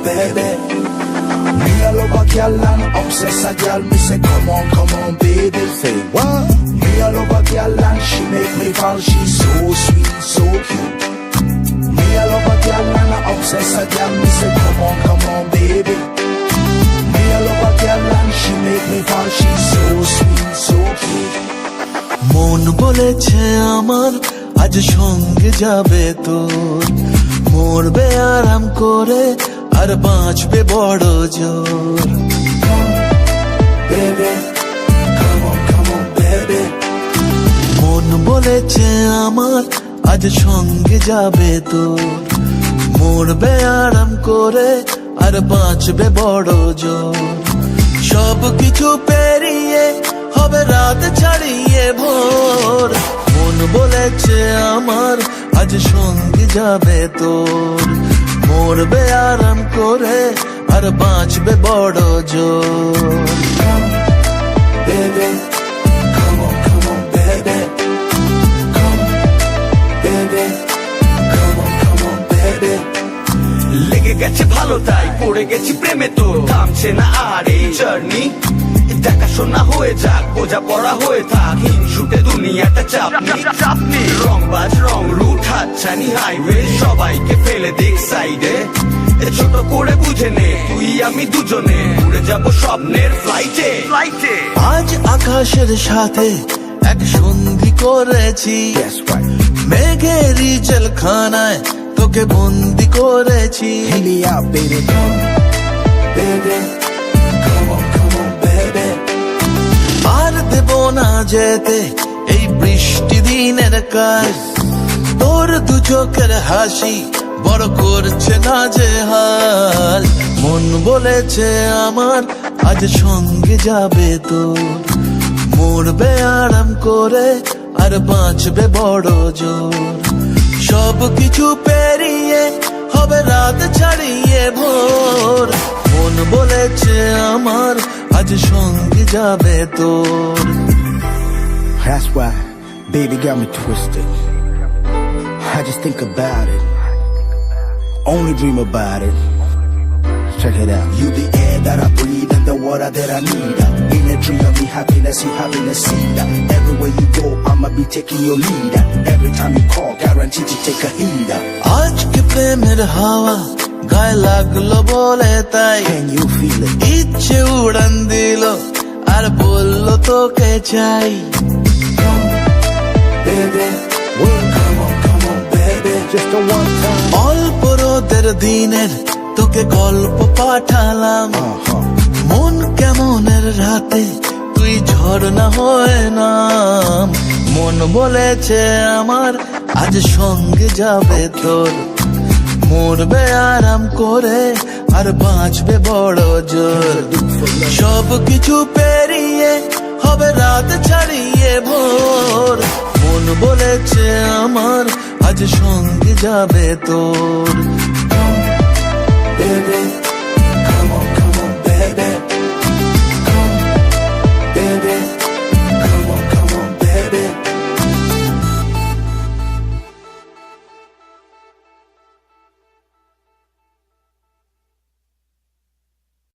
baby. Me a love a girl and obsess a girl. Me say come on, baby. Say what? Me a love a girl and she make me fall. She's so sweet, so cute. Me a love a girl and I obsess a girl. Me say come on, baby. Me a love a girl and she make me fall. She's so sweet, so cute. মন বলেছে আমার আজ সঙ্গে যাবে তোর, মরবে আরাম করে আর বাঁচবে বড় জোর। Baby, come on, baby. মন বলেছে আমার আজ সঙ্গে যাবে তোর, মরবে আরাম করে আর বাঁচবে বড় জোর। সব কিছু পেরিয়ে হবে রাত ছাড়িয়ে ভোর, মন বলেছে আমার আজ সঙ্গে যাবে তোর, মরবে আরাম করে আর বাঁচবে বড় জোর। Baby, come on, baby. Come, baby, come on, baby. লেগে গেছে ভালো তাই পড়ে গেছি প্রেমে, তো থামছে না আর এই জার্নি। দেখাশোনা হয়ে যাক, বোঝা পড়া হয়ে থাক, হিংসুটে দুনিয়াটা চাপনি। রংবাজ রং রুট হাতছানি হাইওয়ে, সবাইকে ফেলে দিক সাইডে। ছোট করে বুঝে নে তুই আমি দুজনে উড়ে যাব স্বপ্নের ফ্লাইটে। আজ আকাশের সাথে এক সন্ধি করেছি, মেঘেরই জেলখানায় তোকে বন্দি করেছি। Hit me out, baby. Come, baby. Come on, baby. আর দেব না যেতে এই বৃষ্টি দিনের কাজ, তোর দু চোখের হাসি বড় করছে না যে হাল। মন বলেছে আমার আজ সঙ্গে যাবে তোর, মরবে আরাম করে আর বাঁচবে বড় জোর। সব কিছু পেরিয়ে হবে রাত ছাড়িয়ে ভোর, মন বলেছে আমার আজ সঙ্গে যাবে তোর। That's why, baby got me twisted. I just think about it, only dream about it. Check it out. You the air that I breathe and the water that I need. In a dream of me happiness, you happiness seed. Everywhere you go, I'ma be taking your lead. Every time you call, guaranteed to take a heed. আজকে প্রেমের হাওয়া গায়ে লাগলো বলে তাই, Can you feel it? ইচ্ছে উড়ান দিল আর বললো তোকে চাই। Baby, well, come on, baby. Just the one time. অল্প রোদের দিনের তোকে গল্প পাঠালাম, মন কেমনের রাতে তুই ঝর্ণা হয়ে নাম। মন বলেছে আমার আজ সঙ্গে যাবে তোর, মরবে আরাম করে আর বাঁচবে বড় জোর। সব কিছু পেরিয়ে হবে রাত ছাড়িয়ে ভোর, মন বলেছে আমার আজ সঙ্গে যাবে তোর। Baby, come on, baby.